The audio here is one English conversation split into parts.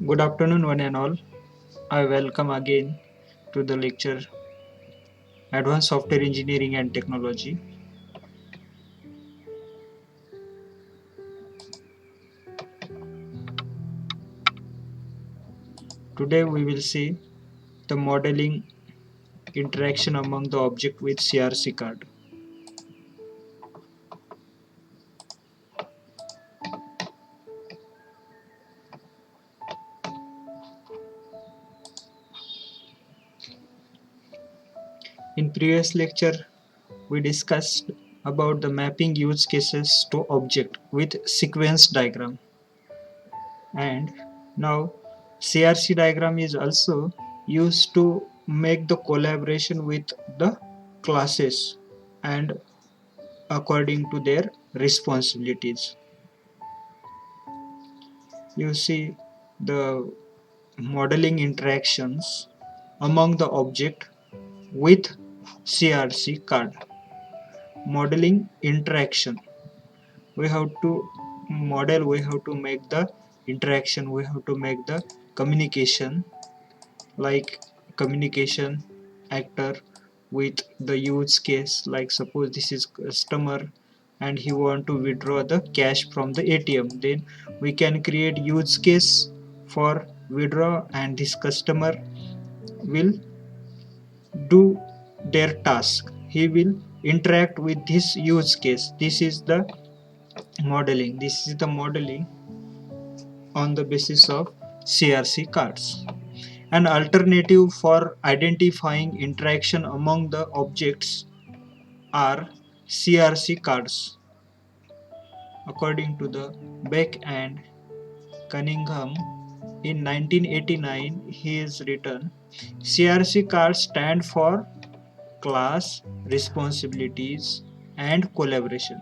Good afternoon, one and all. I welcome again to the lecture Advanced Software Engineering and Technology. Today we will see the modeling interaction among the object with CRC card. In previous lecture, we discussed about the mapping use cases to object with sequence diagram, and now CRC diagram is also used to make the collaboration with the classes and according to their responsibilities. You see the modeling interactions among the object with CRC card. Modeling interaction. We have to model, we have to make the interaction, we have to make the communication, like communication actor with the use case. Like suppose this is customer and he want to withdraw the cash from the ATM, then we can create use case for withdraw, and this customer will do their task, he will interact with this use case. This is the modeling on the basis of CRC cards. An alternative for identifying interaction among the objects are CRC cards. According to the Beck and Cunningham in 1989, he has written, CRC cards stand for class, responsibilities, and collaboration.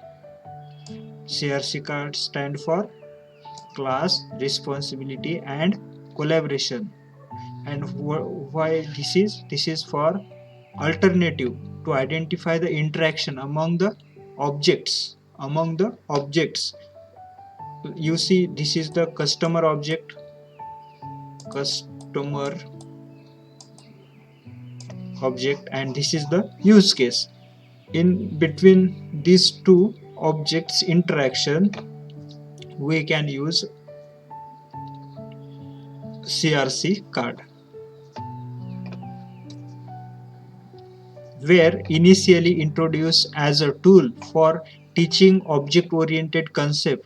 CRC cards stand for class, responsibility, and collaboration. And why this is for alternative to identify the interaction among the objects. You see, this is the customer object, and this is the use case. In between these two objects interaction, we can use CRC card, were initially introduced as a tool for teaching object-oriented concept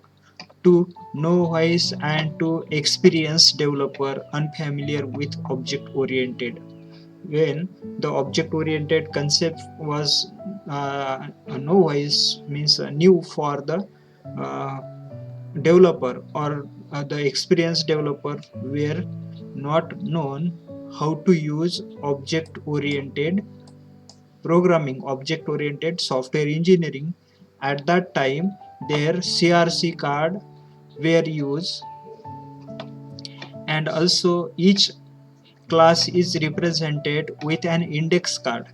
to novice and to experienced developer unfamiliar with object-oriented. When the object-oriented concept was novice, means new for the uh, developer, or the experienced developer were not known how to use object-oriented programming, object oriented software engineering. At that time, their CRC card were used, and also each class is represented with an index card.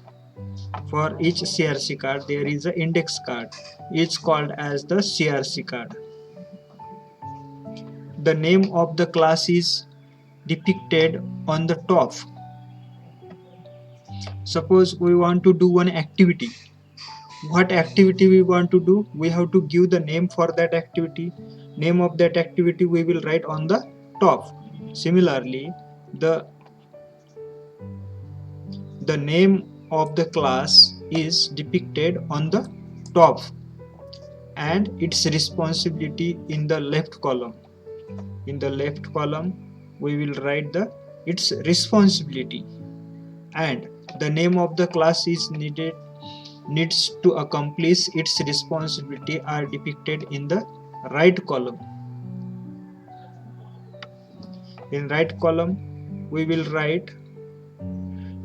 For each CRC card, there is an index card. It's called as the CRC card. The name of the class is depicted on the top. Suppose we want to do one activity. What activity we want to do, we have to give the name for that activity. Name of that activity we will write on the top. Similarly, the name of the class is depicted on the top and its responsibility in the left column. In the left column we will write the its responsibility, and the name of the class is needs to accomplish its responsibility are depicted in the right column. In right column we will write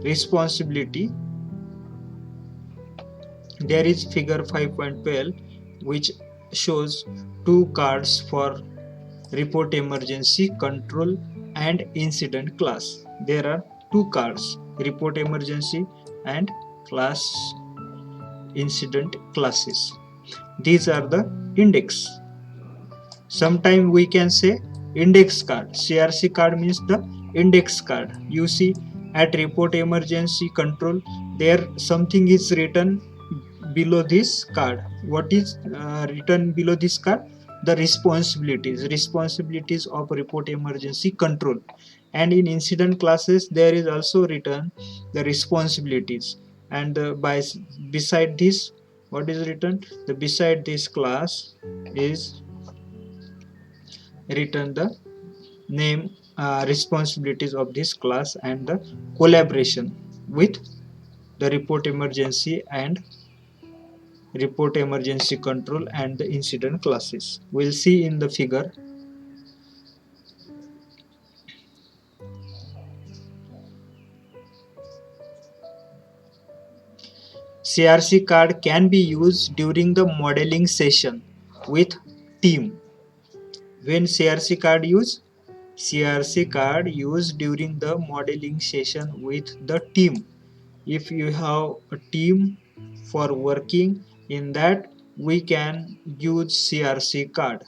responsibility. There is figure 5.12 which shows two cards for report emergency, control, and incident class. There are two cards, report emergency and class incident classes. These are the index. Sometime we can say index card. CRC card means the index card. You see at report emergency control, there something is written below this card. What is written below this card? The responsibilities of report emergency control. And in incident classes there is also written the responsibilities, and beside this, what is written? The beside this class is written the name, responsibilities of this class, and the collaboration with the report emergency control and the incident classes. We'll see in the figure. CRC card can be used during the modeling session with team. When CRC card used during the modeling session with the team. If you have a team for working in that, we can use CRC card.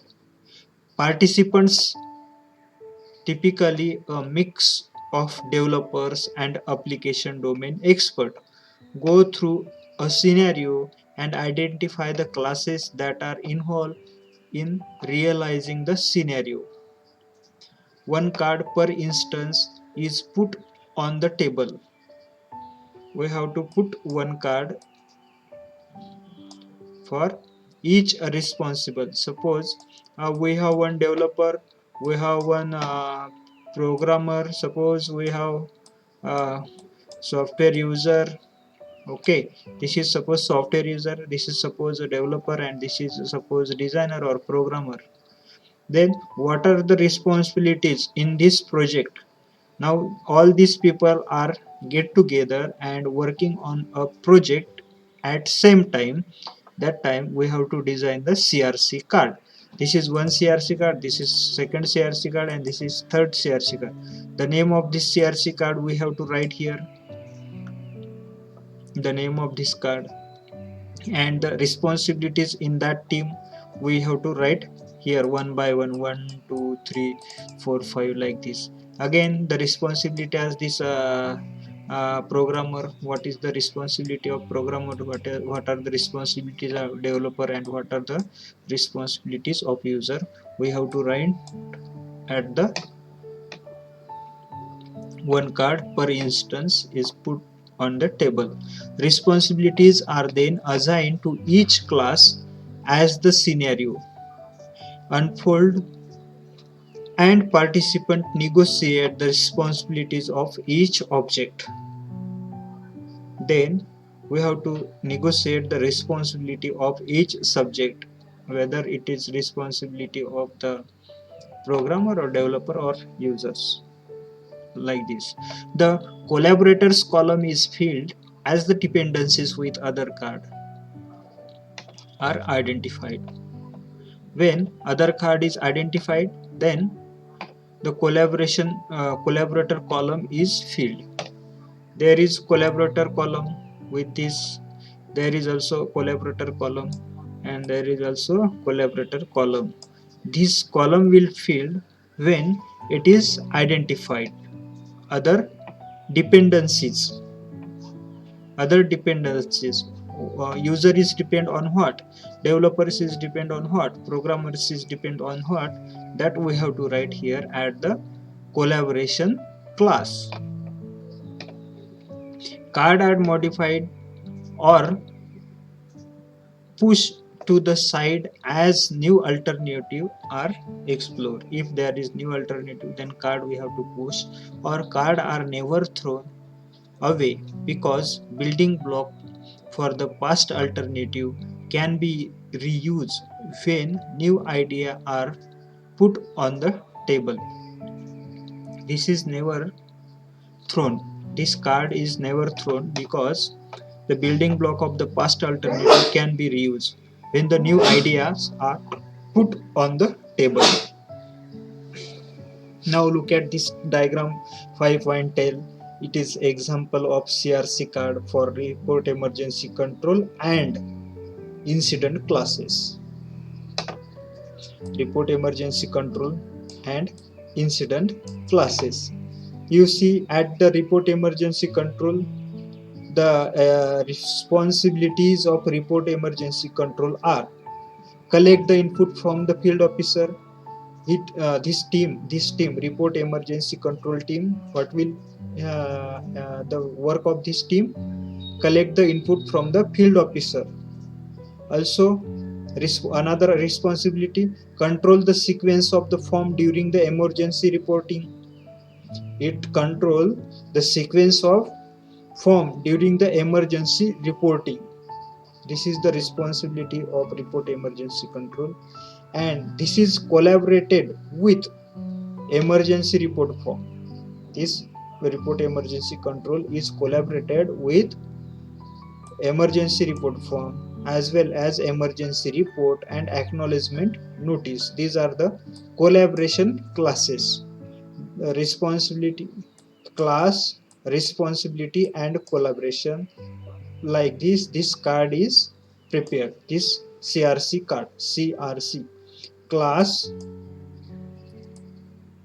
Participants, typically a mix of developers and application domain expert, go through a scenario and identify the classes that are involved in realizing the scenario. One card per instance is put on the table. We have to put one card for each responsible. Suppose we have one developer, we have one programmer, suppose we have software user. Okay, this is suppose software user, this is suppose a developer, and this is suppose a designer or programmer. Then what are the responsibilities in this project? Now all these people are get together and working on a project at same time. That time we have to design the CRC card. This is one CRC card, this is second CRC card, and this is third CRC card. The name of this CRC card we have to write here, the name of this card, and the responsibilities in that team we have to write here one by one, 1 2 3 4 5, like this. Again the responsibility as this programmer, what is the responsibility of programmer, what are the responsibilities of developer, and what are the responsibilities of user, we have to write at the one card per instance is put on the table. Responsibilities are then assigned to each class as the scenario unfold, and participants negotiate the responsibilities of each object. Then we have to negotiate the responsibility of each subject, whether it is responsibility of the programmer or developer or users, like this. The collaborators column is filled as the dependencies with other card are identified. When other card is identified, then the collaborator column is filled. There is collaborator column with this. There is also collaborator column, and there is also collaborator column. This column will fill when it is identified. Other dependencies. User is depend on what, developers is depend on what, programmers is depend on what, that we have to write here at the collaboration class. Card are modified or pushed to the side as new alternative are explored. If there is new alternative, then card we have to push, or card are never thrown away because building block for the past alternative can be reused when new ideas are put on the table. This is never thrown. This card is never thrown because the building block of the past alternative can be reused when the new ideas are put on the table. Now look at this diagram 5.10. It is example of CRC card for report emergency control and incident classes. Report emergency control and incident classes. You see at the report emergency control, the responsibilities of report emergency control are: collect the input from the field officer. This team report emergency control team, what will the work of this team? Collect the input from the field officer. Also, another responsibility: control the sequence of the form during the emergency reporting. It control the sequence of form during the emergency reporting. This is the responsibility of report emergency control, and this is collaborated with emergency report form. This report emergency control is collaborated with emergency report form as well as emergency report and acknowledgement notice. These are the collaboration classes. Responsibility class, responsibility and collaboration. Like this card is prepared. This CRC card, CRC, class,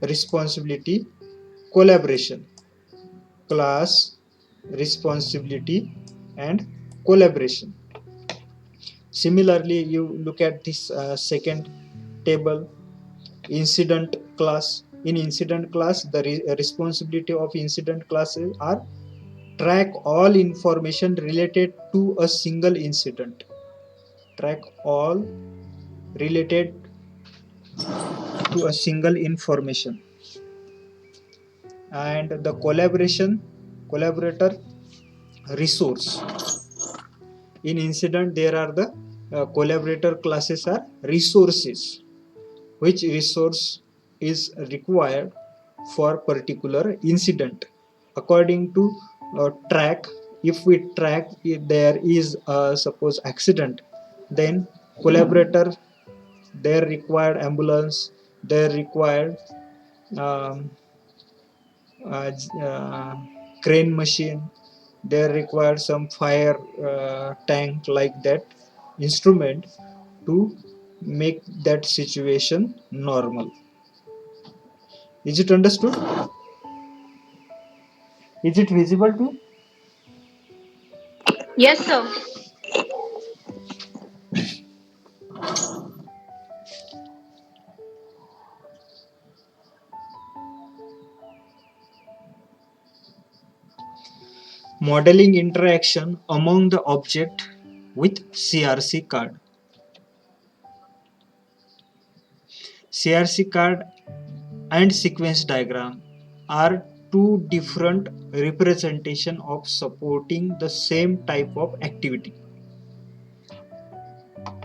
responsibility, collaboration. Class, responsibility and collaboration. Similarly, you look at this second table, incident class. In incident class, the responsibility of incident classes are: track all information related to a single incident. Track all related to a single information. And the collaborator resource. In incident, there are the collaborator classes are resources. Which resource is required for particular incident? According to track, if we track if there is suppose accident, then collaborator, they required ambulance, they required um, uh, uh, crane machine, they require some fire tank, like that instrument, to make that situation normal. Is it understood? Is it visible to? Yes, sir. Modeling interaction among the object with CRC card. CRC card and sequence diagram are two different representation of supporting the same type of activity.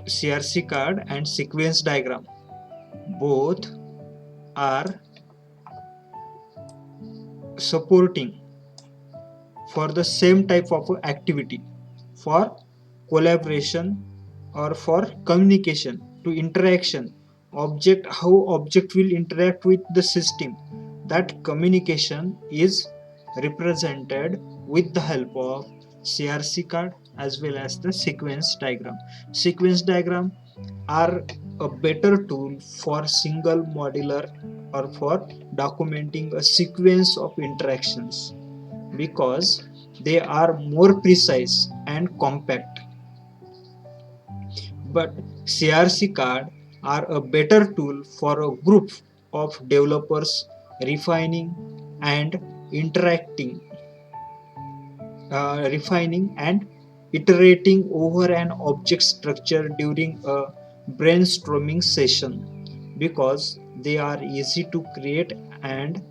CRC card and sequence diagram both are supporting for the same type of activity, for collaboration or for communication, to interaction. Object, how object will interact with the system, that communication is represented with the help of CRC card as well as the sequence diagram. Sequence diagram are a better tool for single modular or for documenting a sequence of interactions, because they are more precise and compact. But CRC card are a better tool for a group of developers refining and interacting, refining and iterating over an object structure during a brainstorming session, because they are easy to create and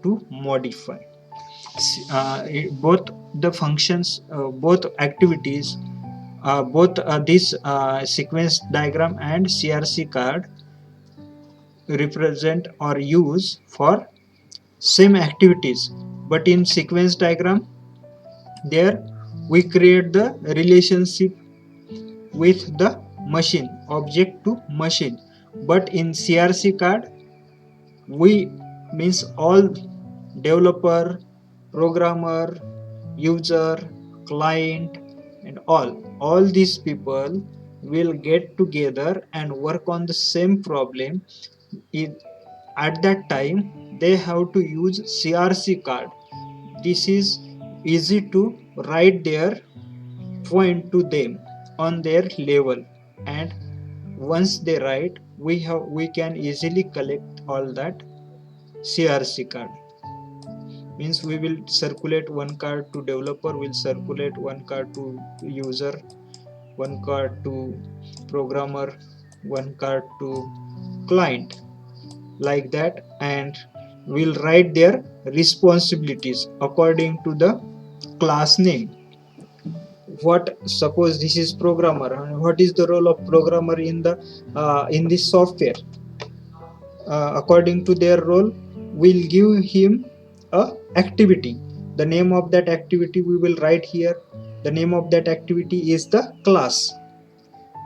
to modify. Both the functions, both activities, both this sequence diagram and CRC card represent or use for same activities. But in sequence diagram, there we create the relationship with the machine, object to machine. But in CRC card, we means all developer, programmer, user, client, and all these people will get together and work on the same problem at that time they have to use CRC card. This is easy to write their point to them on their level, and once they write, we can easily collect all that CRC card. Means we will circulate one card to developer, will circulate one card to user, one card to programmer, one card to client, like that, and will write their responsibilities according to the class name. What, suppose this is programmer, and what is the role of programmer in this software? According to their role, we'll give him a activity. The name of that activity we will write here. The name of that activity is the class,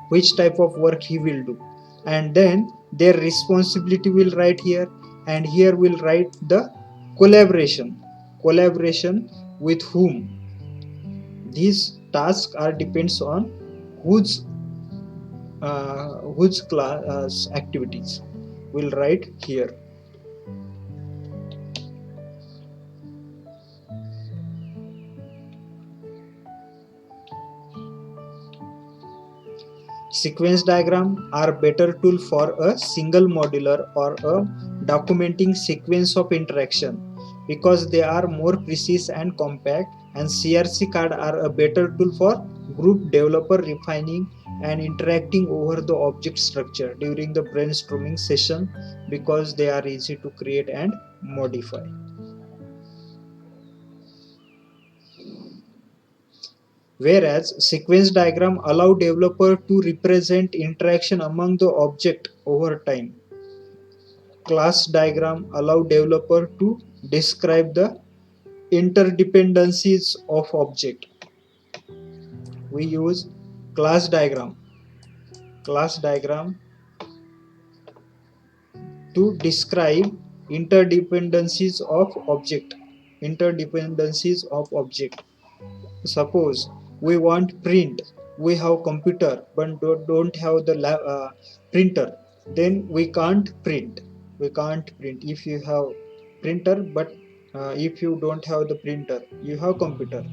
which type of work he will do, and then their responsibility will write here, and here we'll write the collaboration with whom. These tasks are depends on whose class activities we'll write here. Sequence diagram are better tool for a single modular or a documenting sequence of interaction because they are more precise and compact, and CRC card are a better tool for group developer refining and interacting over the object structure during the brainstorming session because they are easy to create and modify. Whereas sequence diagram allow developer to represent interaction among the object over time. Class diagram allow developer to describe the interdependencies of object. We use class diagram. Class diagram to describe interdependencies of object. Interdependencies of object. Suppose we want print, we have computer but don't have the printer, then we can't print. We can't print if you have printer, but if you don't have the printer, you have computer.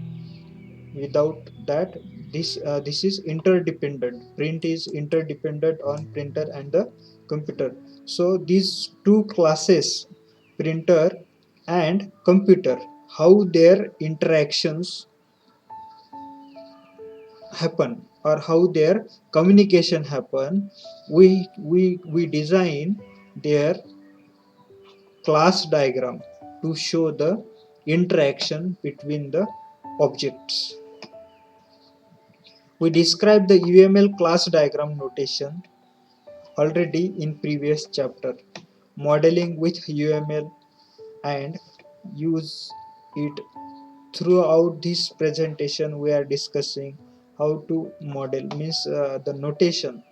Without that, this is interdependent. Print is interdependent on printer and the computer. So these two classes, printer and computer, how their interactions happen or how their communication happen, we design their class diagram to show the interaction between the objects. We described the UML class diagram notation already in previous chapter. Modeling with UML and use it. Throughout this presentation we are discussing how to model, means the notation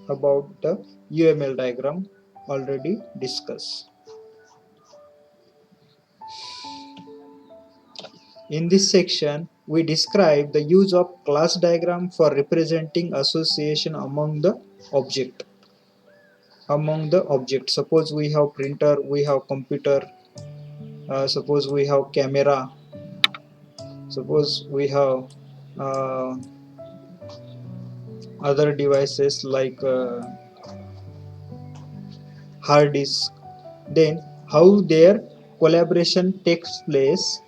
about the UML diagram already discussed. In this section we describe the use of class diagram for representing association among the object. Suppose we have printer, we have computer, suppose we have camera, suppose we have uh, other devices like hard disk. Then how their collaboration takes place.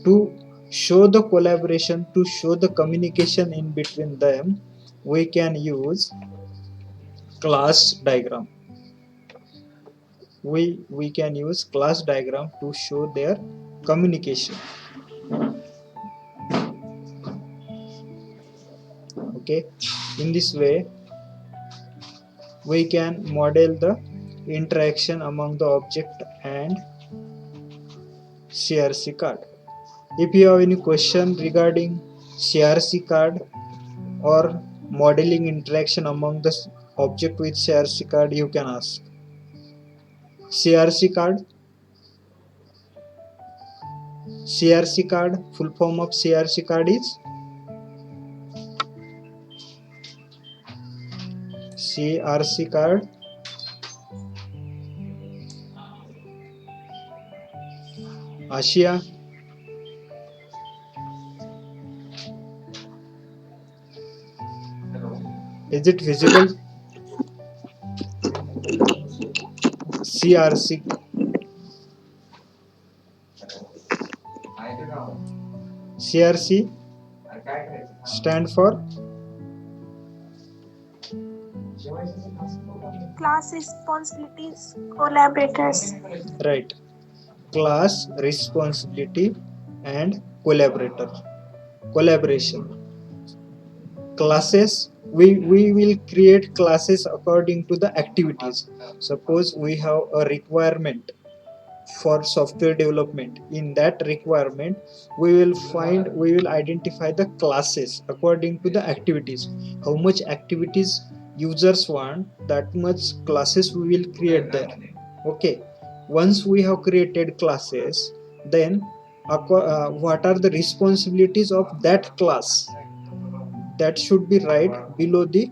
To show the collaboration, to show the communication in between them, we can use class diagram. We can use class diagram to show their communication. Okay, in this way we can model the interaction among the object and CRC card. If you have any question regarding CRC card or modeling interaction among the object with CRC card, you can ask. CRC card. CRC card, full form of CRC card is CRC card Ashia, is it visible? CRC CRC stand for Class responsibilities, collaborators. right, class responsibility and collaboration. Classes, we will create classes according to the activities. Suppose we have a requirement for software development. In that requirement, we will identify the classes according to the activities. How much activities users want, that much classes we will create there. Okay, once we have created classes, then what are the responsibilities of that class, that should be right below the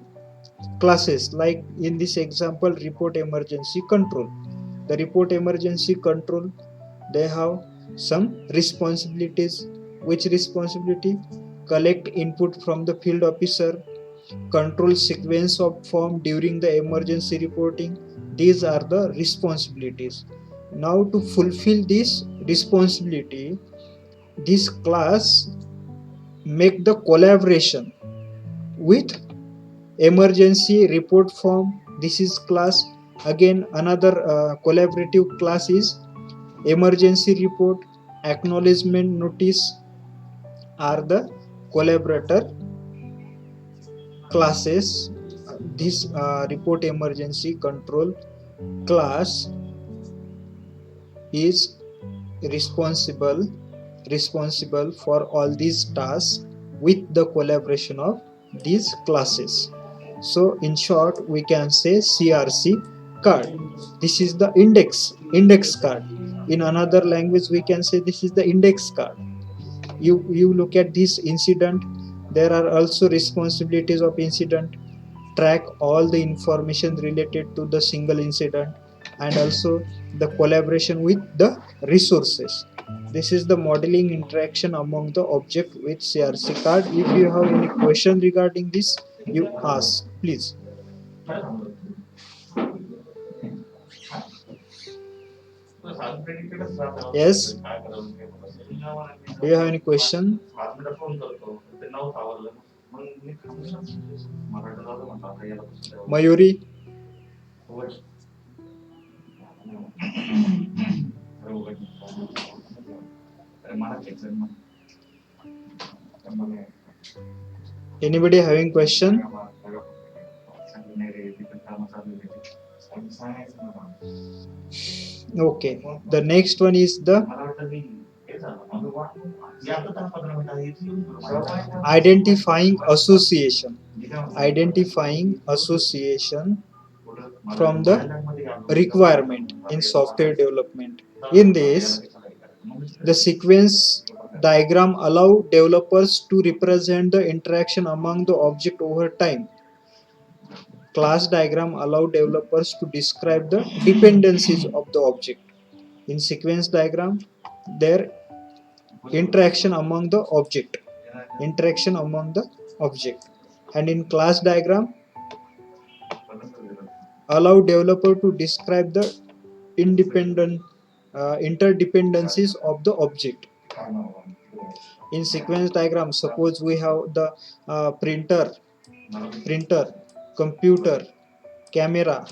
classes. Like in this example, report emergency control, the report emergency control, they have some responsibilities. Which responsibility? Collect input from the field officer, control sequence of form during the emergency reporting. These are the responsibilities. Now to fulfill this responsibility, this class make the collaboration with emergency report form. This is class. Again another collaborative class is emergency report, acknowledgement notice, are the collaborator classes. This report emergency control class is responsible for all these tasks with the collaboration of these classes. So in short, we can say CRC card. This is the index card. In another language, we can say this is the index card. You look at this incident. There are also responsibilities of incident. Track all the information related to the single incident, and also the collaboration with the resources. This is the modeling interaction among the object with CRC card. If you have any question regarding this, you ask, please. Yes, do you have any question? Mayuri, anybody having question? Okay, the next one is the identifying association. Identifying association from the requirement in software development. In this, the sequence diagram allow developers to represent the interaction among the object over time. Class diagram allow developers to describe the dependencies of the object. In sequence diagram, their interaction among the object. And in class diagram, allow developer to describe the independent interdependencies of the object. In sequence diagram, suppose we have the printer, computer, camera,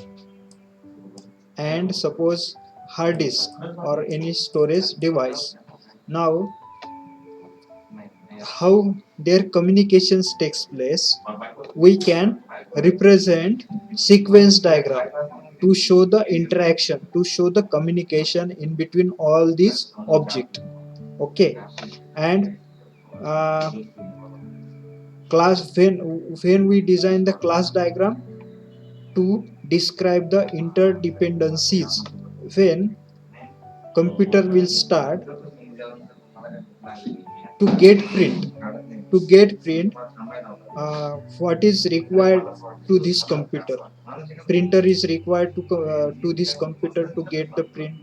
and suppose hard disk or any storage device. Now how their communications takes place, we can represent sequence diagram to show the interaction, to show the communication in between all these objects. Okay, and class, when we design the class diagram to describe the interdependencies, when computer will start to get print what is required to this computer. Printer is required to this computer to get the print.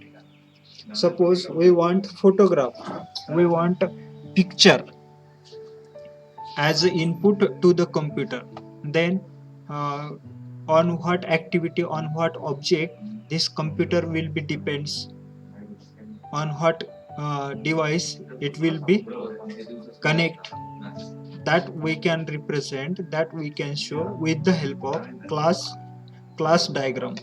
Suppose we want photograph, we want picture as an input to the computer. Then on what activity, on what object this computer will be depends, on what device it will be connect, that we can represent, that we can show with the help of class diagram.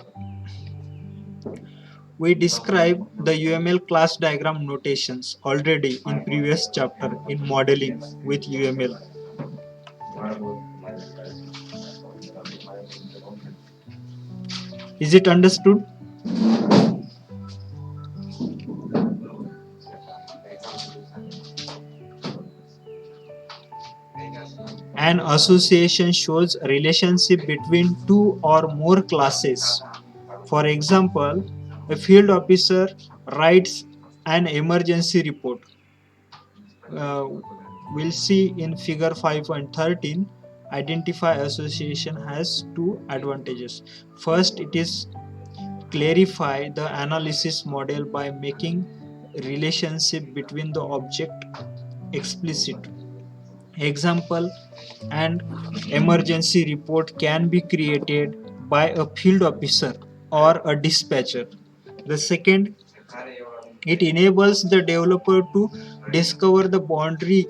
We describe the UML class diagram notations already in previous chapter in modeling with UML. Is it understood? An association shows a relationship between two or more classes. For example, a field officer writes an emergency report. Uh, we'll see in figure 5.13, identify association has two advantages. First, it is clarify the analysis model by making relationship between the object explicit. Example, an emergency report can be created by a field officer or a dispatcher. The second, it enables the developer to discover the boundary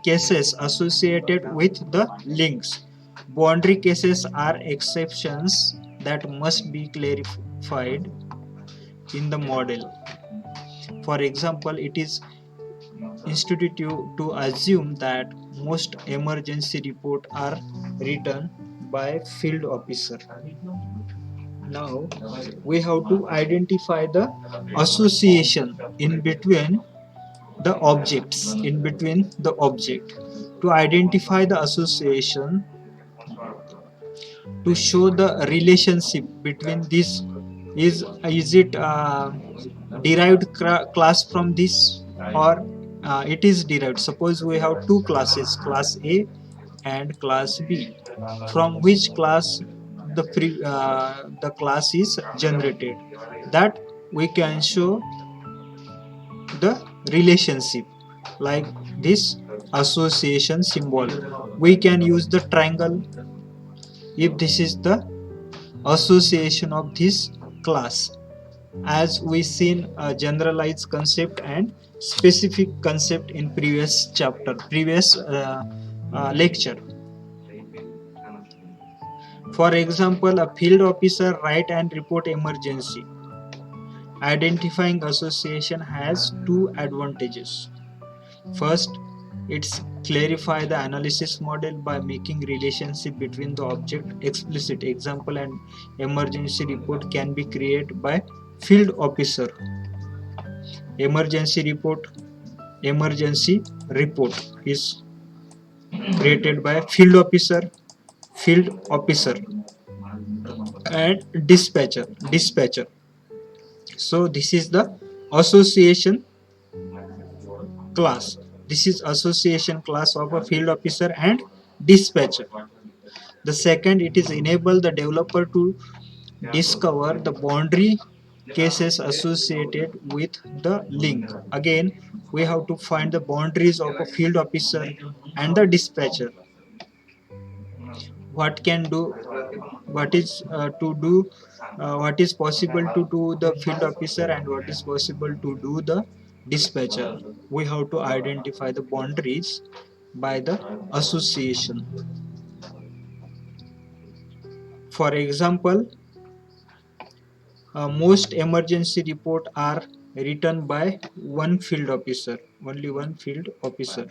cases associated with the links. Boundary cases are exceptions that must be clarified in the model. For example, it is intuitive to assume that most emergency reports are written by field officer. Now we have to identify the association in between the objects, in between the object. To identify the association, to show the relationship between this, is it derived class from this, or it is derived. Suppose we have two classes, class A and class B, from which class the class is generated, that we can show the relationship like this association symbol. We can use the triangle if this is the association of this class. As we seen a generalized concept and specific concept in previous chapter, previous lecture. For example, a field officer write and report emergency. Identifying association has two advantages. First, it's clarify the analysis model by making relationship between the object explicit. Example, an emergency report can be created by field officer. Emergency report is created by field officer and dispatcher. So this is the association class. This is association class of a field officer and dispatcher. The second, it is enable the developer to discover the boundary cases associated with the link. Again, we have to find the boundaries of a field officer and the dispatcher. What can do, what is to do, what is possible to do the field officer and what is possible to do the dispatcher. We have to identify the boundaries by the association. For example, most emergency report are written by one field officer, only one field officer.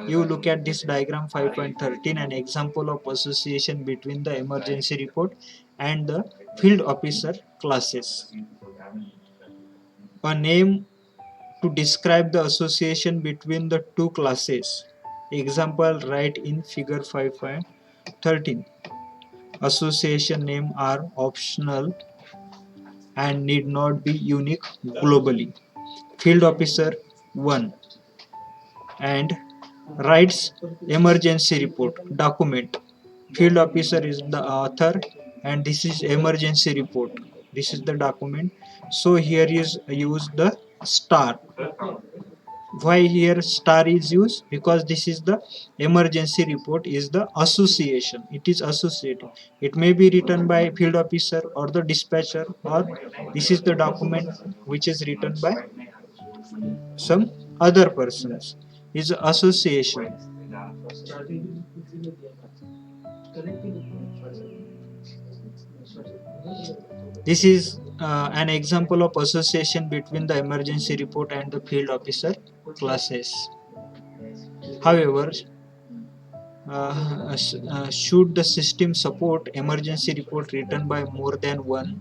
You look at this diagram 5.13, an example of association between the emergency report and the field officer classes. A name to describe the association between the two classes. Example, write in figure 5.13. Association name are optional and need not be unique globally. Field officer 1 and writes emergency report document. Field officer is the author and this is emergency report. This is the document. So here is use the star. Why here star is used? Because this is the emergency report is the association. It is associated. It may be written by field officer or the dispatcher, or this is the document which is written by some other persons. Is association. This is an example of association between the emergency report and the field officer classes. However, should the system support emergency report written by more than one?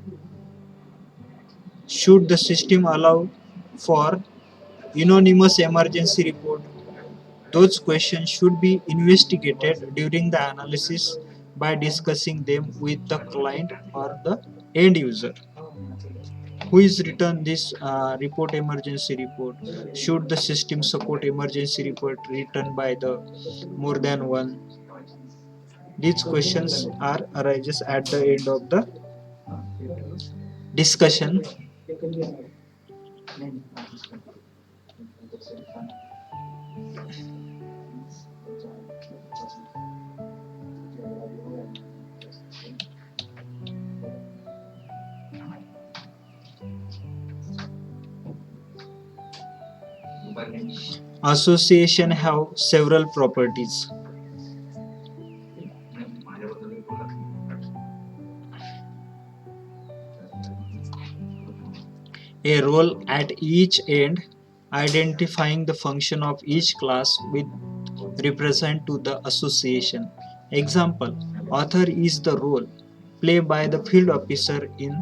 Should the system allow for anonymous emergency report? Those questions should be investigated during the analysis by discussing them with the client or the end user. Who is written this report, emergency report? Should the system support emergency report written by the more than one? These questions are arises at the end of the discussion. Association have several properties. A role at each end, identifying the function of each class with represent to the association. Example: author is the role played by the field officer in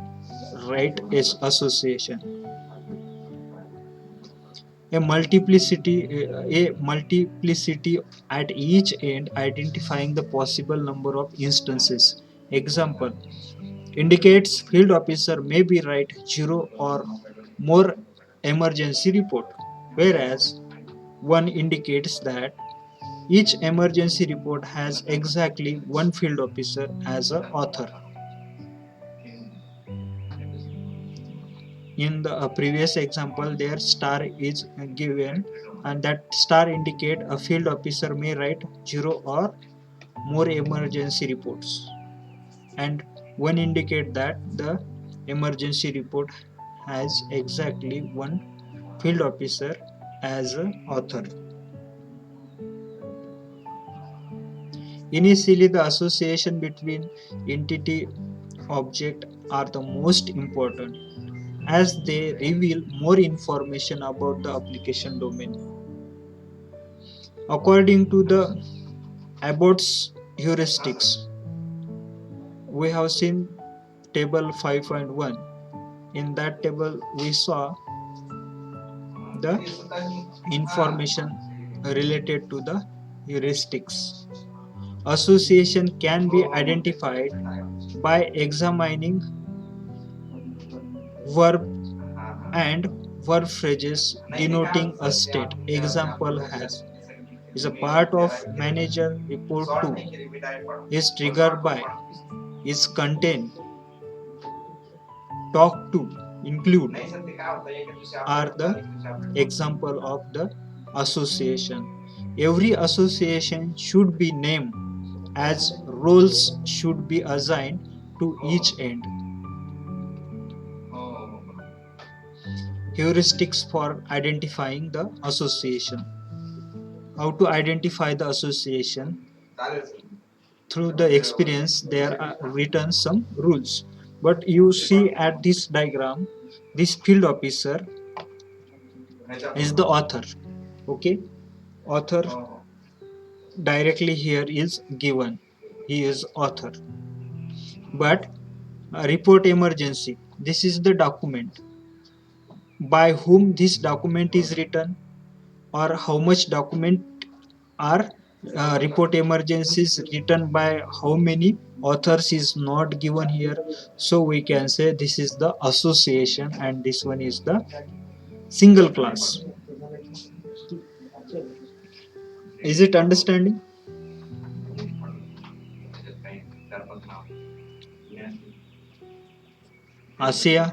right association. A multiplicity at each end, identifying the possible number of instances. Example: indicates field officer may be write 0 or more emergency report, whereas 1 indicates that each emergency report has exactly one field officer as a author. In the previous example, their star is given, and that star indicate a field officer may write 0 or more emergency reports, and 1 indicate that the emergency report has exactly one field officer as a author. Initially, the association between entity object are the most important, as they reveal more information about the application domain. According to the Abbott's heuristics, we have seen table 5.1. In that table, we saw the information related to the heuristics. Association can be identified by examining verb and verb phrases denoting a state. Example has is a part of manager report to, is triggered by, is contain, talk to, include are the example of the association. Every association should be named as roles should be assigned to each end. Heuristics for identifying the association. How to identify the association? Through the experience, there are written some rules. But you see at this diagram, this field officer is the author. Okay, author directly here is given. He is author. But report emergency. This is the document. By whom this document is written, or how much document are report emergencies written by how many authors is not given here. So we can say this is the association and this one is the single class. Is it understanding? Asia.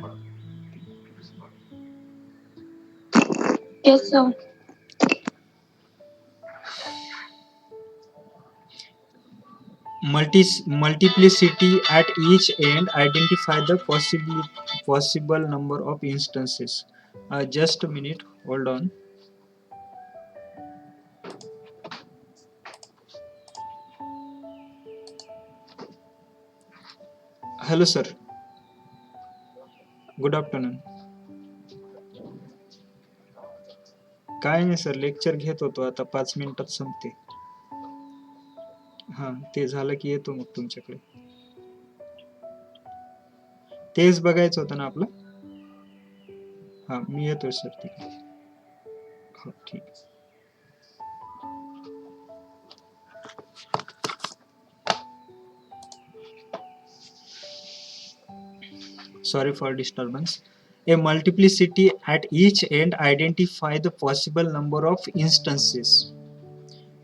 Yes, sir. Multiplicity at each end identify the possible number of instances. Just a minute, hold on. Hello sir, good afternoon. काय नाही sir, lecture घेत होतो, आता 5 मिनिटात संपते. हा, ते झालं की येतो मग तुमच्याकडे. तेच बघायचं होतं ना आपलं. हा, मी येतोय सर. ठीक आहे. हो, ठीक. Sorry for disturbance. A multiplicity at each end identify the possible number of instances.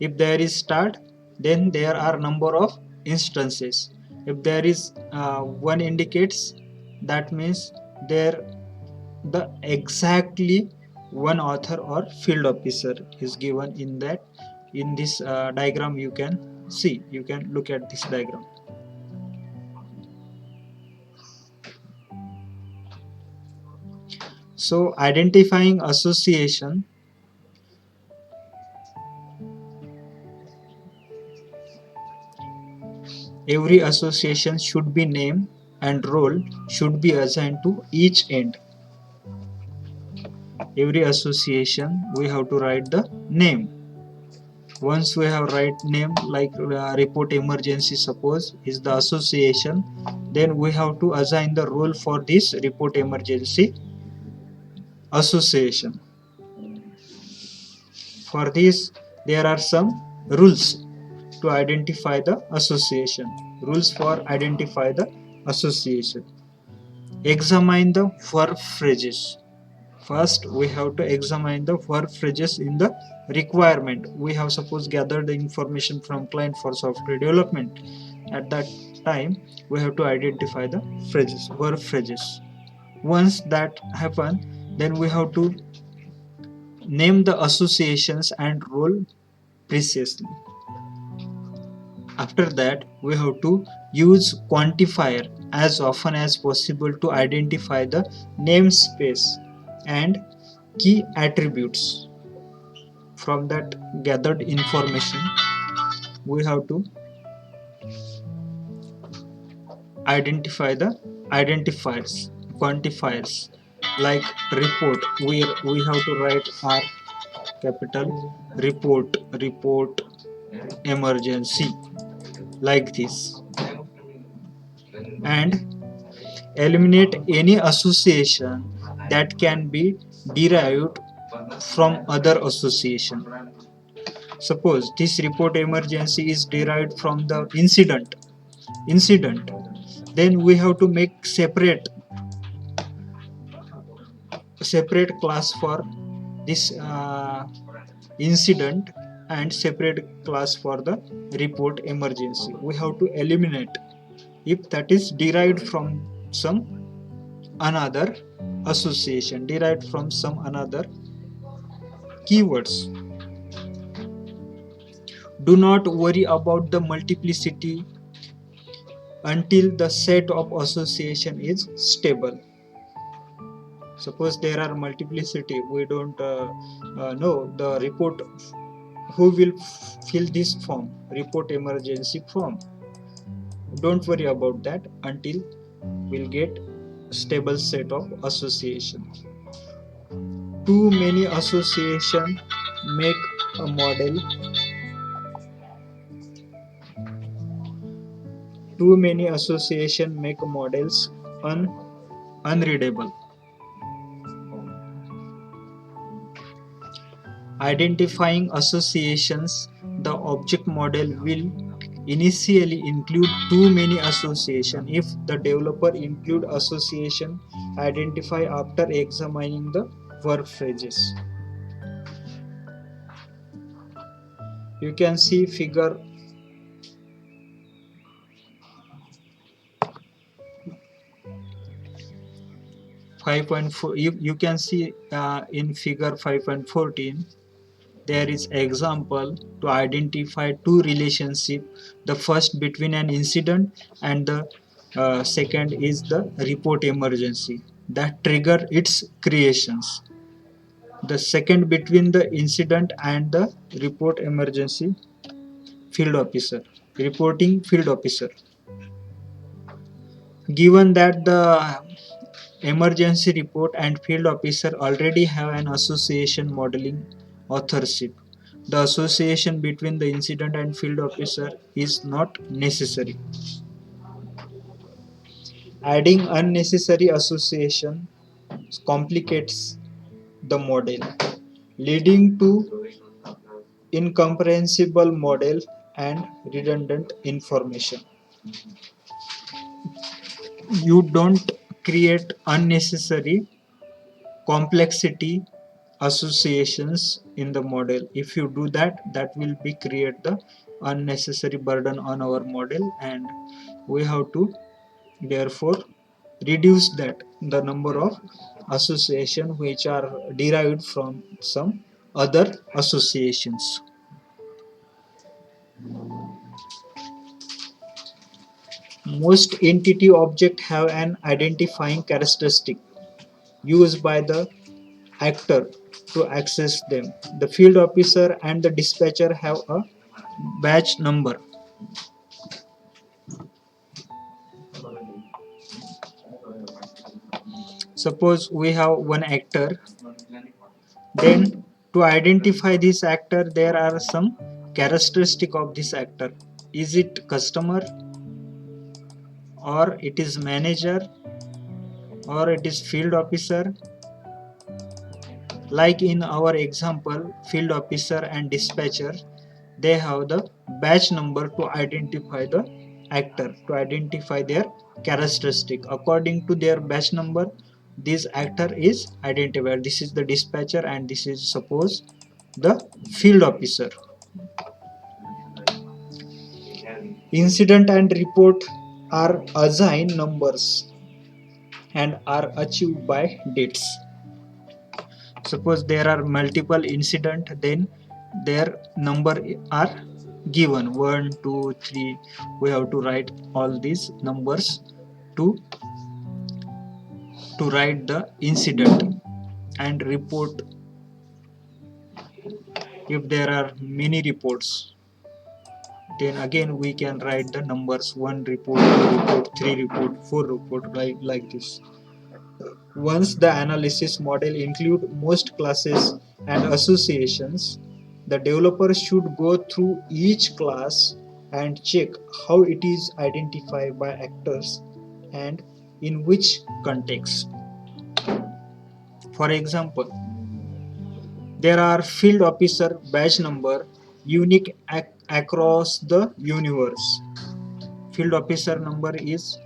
If there is start, then there are number of instances. If there is one indicates, that means there the exactly one author or field officer is given in that. In this diagram you can see, you can look at this diagram. So identifying association, every association should be named and role should be assigned to each end. Every association we have to write the name. Once we have write name, like report emergency suppose is the association, then we have to assign the role for this report emergency association. For this there are some rules to identify the association. Rules for identify the association. Examine the verb phrases. First we have to examine the verb phrases in the requirement. We have suppose gathered the information from client for software development. At that time we have to identify the phrases, verb phrases. Once that happen, then we have to name the associations and role precisely. After that we have to use quantifier as often as possible to identify the namespace and key attributes. From that gathered information we have to identify the identifiers, quantifiers. Like report, we have to write R capital report emergency, like this. And eliminate any association that can be derived from other association. Suppose this report emergency is derived from the incident, then we have to make separate class for this incident and separate class for the report emergency. We have to eliminate if that is derived from some another association, derived from some another keywords. Do not worry about the multiplicity until the set of association is stable. Suppose there are multiplicity, we don't know the report, who will fill this form, report emergency form. Don't worry about that until we'll get stable set of association. Too many association make a model. Too many association make models unreadable. Identifying associations, the object model will initially include too many association. If the developer include association, identify after examining the verb phrases. You can see figure. 5.4, you can see in figure 5.14, there is example to identify two relationship, the first between an incident and the second is the report emergency that trigger its creations. The second between the incident and the report emergency field officer, reporting field officer. Given that the emergency report and field officer already have an association modeling authorship, the association between the incident and field officer is not necessary. Adding unnecessary association complicates the model, leading to incomprehensible model and redundant information. You don't create unnecessary complexity associations in the model. If you do that, that will be create the unnecessary burden on our model, and we have to therefore reduce that the number of association which are derived from some other associations. Most entity object have an identifying characteristic used by the actor to access them. The field officer and the dispatcher have a batch number. Suppose we have one actor, then to identify this actor there are some characteristic of this actor. Is it customer, or it is manager, or it is field officer? Like in our example, field officer and dispatcher, they have the batch number to identify the actor, to identify their characteristic. According to their batch number, this actor is identified. This is the dispatcher and this is suppose the field officer. Incident and report are assigned numbers and are achieved by dates. Suppose there are multiple incident, then their number are given 1 2 3. We have to write all these numbers to write the incident. And report, if there are many reports, then again we can write the numbers 1 report, 2 report, 3 report, 4 report, like this. Once the analysis model include most classes and associations, the developer should go through each class and check how it is identified by actors and in which context. For example, there are field officer badge number unique across the universe. Field officer number is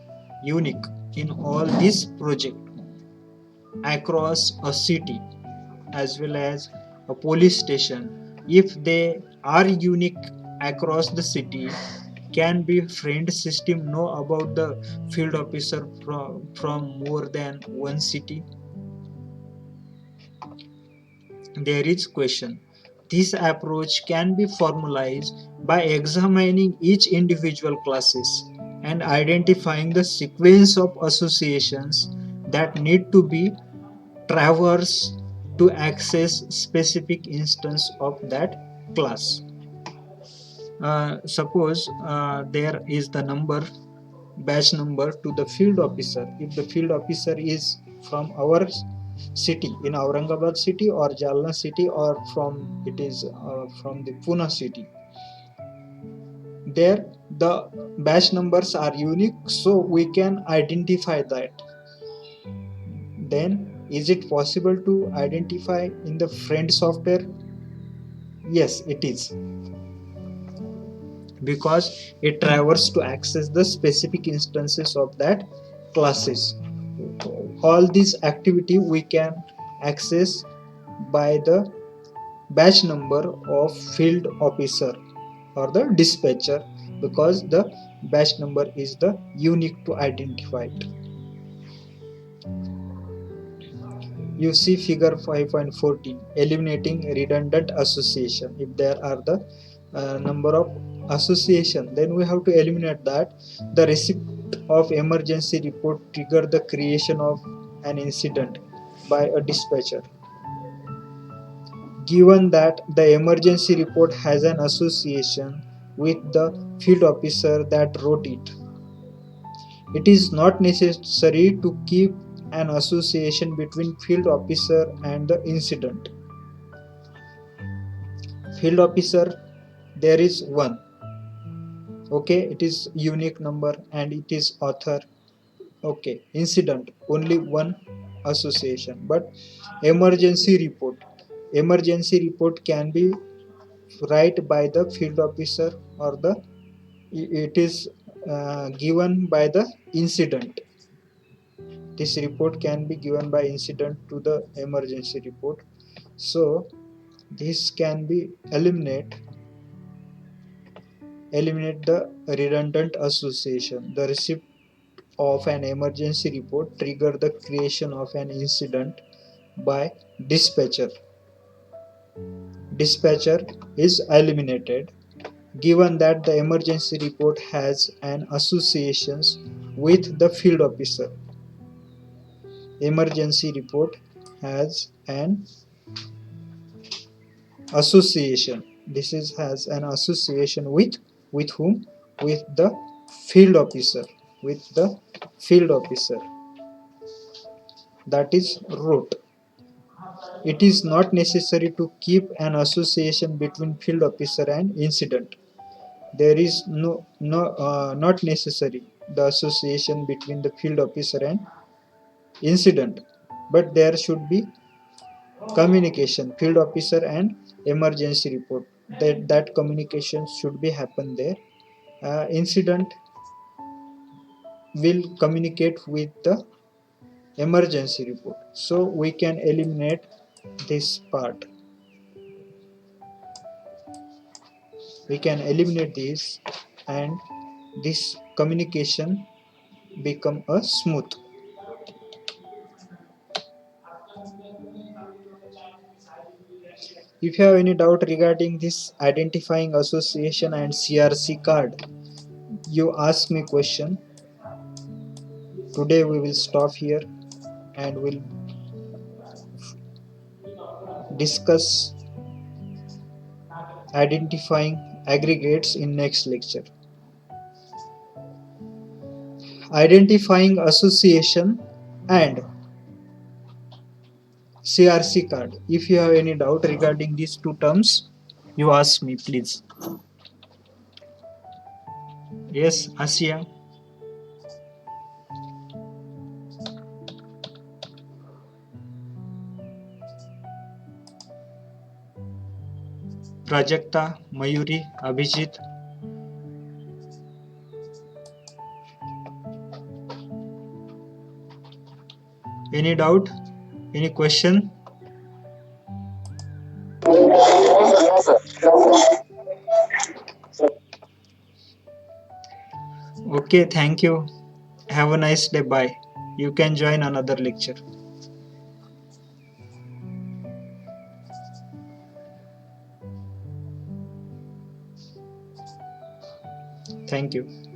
unique in all this project across a city as well as a police station. If they are unique across the city, can be friend system know about the field officer from more than one city? There is question. This approach can be formalized by examining each individual classes and identifying the sequence of associations that need to be traversed to access specific instance of that class. Suppose there is the number batch number to the field officer. If the field officer is from our city in Aurangabad city or Jalna city, or from it is from the Pune city, there the batch numbers are unique, so we can identify that. Then is it possible to identify in the friend software? Yes, it is, because it traverses to access the specific instances of that classes. All this activity we can access by the batch number of field officer or the dispatcher, because the batch number is the unique to identify it. You see figure 5.14, eliminating redundant association. If there are the number of association, then we have to eliminate that. The receipt of emergency report trigger the creation of an incident by a dispatcher. Given that the emergency report has an association with the field officer that wrote it, it is not necessary to keep an association between field officer and the incident. Field officer, there is one. Okay, it is unique number and it is author. Okay, incident, only one association. But emergency report can be write by the field officer, or the it is given by the incident. This report can be given by incident to the emergency report. So this can be eliminate the redundant association. The receipt of an emergency report trigger the creation of an incident by dispatcher. Dispatcher is eliminated given that the emergency report has an association with the field officer. Emergency report has an association. This is has an association with whom? With the field officer. With the field officer that is wrote. It is not necessary to keep an association between field officer and incident. There is not necessary the association between the field officer and incident, but there should be communication, field officer and emergency report. That communication should be happen there. Incident will communicate with the emergency report, so we can eliminate this part. We can eliminate this, and this communication become a smooth. If you have any doubt regarding this identifying association and CRC card, you ask me question. Today we will stop here and we'll discuss identifying aggregates in next lecture. Identifying association and CRC card. If you have any doubt regarding these two terms, you ask me please. Yes, Asia. Prajakta, Mayuri, Abhijit. Any doubt? Any question? Okay, thank you. Have a nice day. Bye. You can join another lecture. Thank you.